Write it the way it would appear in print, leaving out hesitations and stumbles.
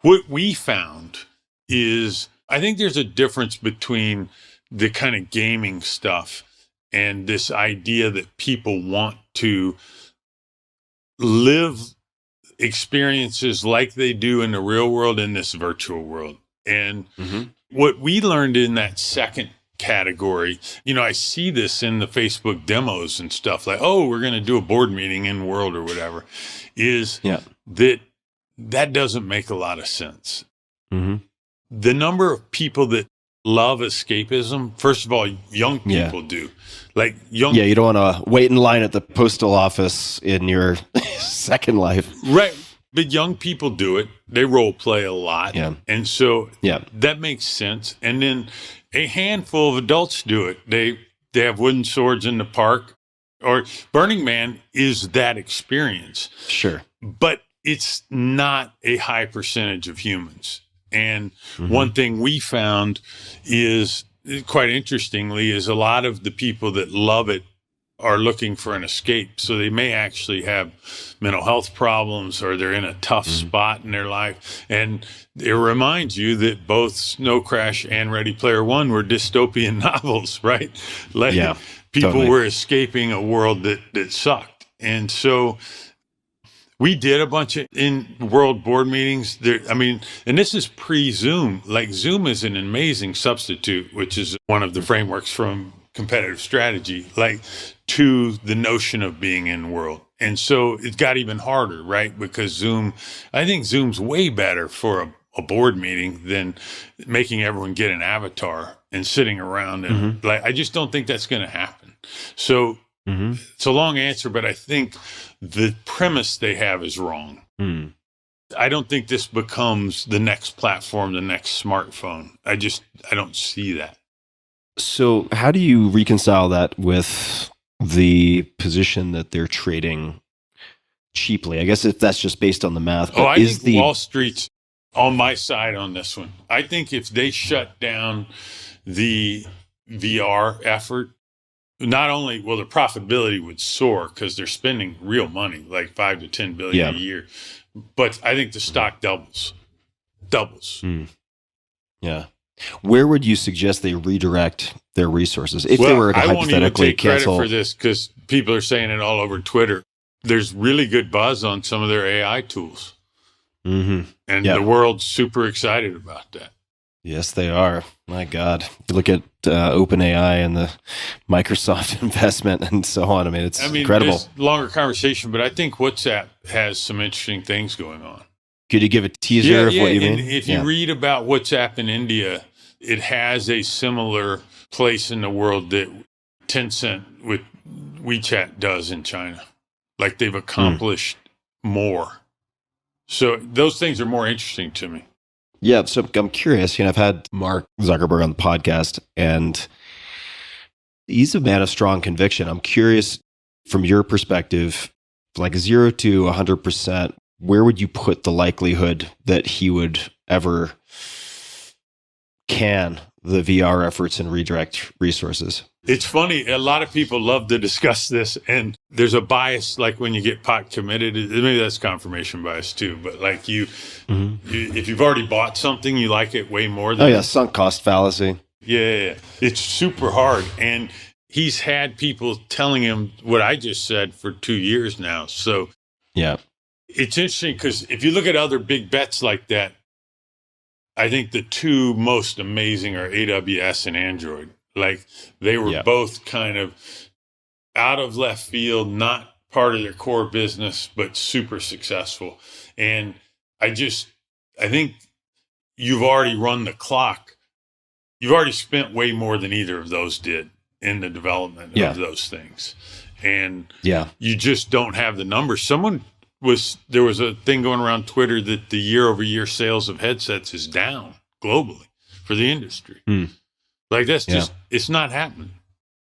What we found is, I think there's a difference between the kind of gaming stuff and this idea that people want to live experiences like they do in the real world in this virtual world. And what we learned in that second category, I see this in the Facebook demos and stuff like, oh, we're going to do a board meeting in world or whatever, is that doesn't make a lot of sense. The number of people that love escapism, first of all, young people do. Like young. Yeah, you don't want to wait in line at the postal office in your second life. Right. But young people do it. They role play a lot. Yeah. And so that makes sense. And then a handful of adults do it. They have wooden swords in the park. Or Burning Man is that experience. Sure. But it's not a high percentage of humans. And one thing we found is, quite interestingly, is a lot of the people that love it are looking for an escape. So they may actually have mental health problems, or they're in a tough spot in their life. And it reminds you that both Snow Crash and Ready Player One were dystopian novels, right? Like people were escaping a world that sucked. And so we did a bunch of in-world board meetings. And this is pre-Zoom. Like, Zoom is an amazing substitute, which is one of the frameworks from competitive strategy, like, to the notion of being in world. And so it got even harder, right? Because I think Zoom's way better for a board meeting than making everyone get an avatar and sitting around. And I just don't think that's going to happen. So it's a long answer, but I think the premise they have is wrong. I don't think this becomes the next platform, the next smartphone. I don't see that. So how do you reconcile that with the position that they're trading cheaply? I guess if that's just based on the math. I think Wall Street's on my side on this one. I think if they shut down the VR effort, not only will the profitability would soar because they're spending real money, like $5 to $10 billion a year, but I think the stock doubles. Yeah. Where would you suggest they redirect their resources if they were to hypothetically I won't even take cancel? credit for this because people are saying it all over Twitter. There's really good buzz on some of their AI tools. And the world's super excited about that. Yes, they are. My God. You look at OpenAI and the Microsoft investment and so on. It's incredible. It's a longer conversation, but I think WhatsApp has some interesting things going on. Could you give a teaser of what you mean? If you read about WhatsApp in India, it has a similar place in the world that Tencent with WeChat does in China. Like, they've accomplished more. So those things are more interesting to me. Yeah, so I'm curious. I've had Mark Zuckerberg on the podcast, and he's a man of strong conviction. I'm curious, from your perspective, like 0 to 100%, where would you put the likelihood that he would ever can the VR efforts and redirect resources? It's funny. A lot of people love to discuss this, and there's a bias, like when you get pot committed. Maybe that's confirmation bias too. But like you if you've already bought something, you like it way more than sunk cost fallacy. Yeah, it's super hard. And he's had people telling him what I just said for 2 years now. So it's interesting because if you look at other big bets like that, I think the two most amazing are AWS and Android. Like, they were both kind of out of left field, not part of their core business, but super successful. And I think you've already run the clock. You've already spent way more than either of those did in the development of those things. And you just don't have the numbers. There was a thing going around Twitter that the year-over-year sales of headsets is down globally for the industry. Like, that's just, it's not happening.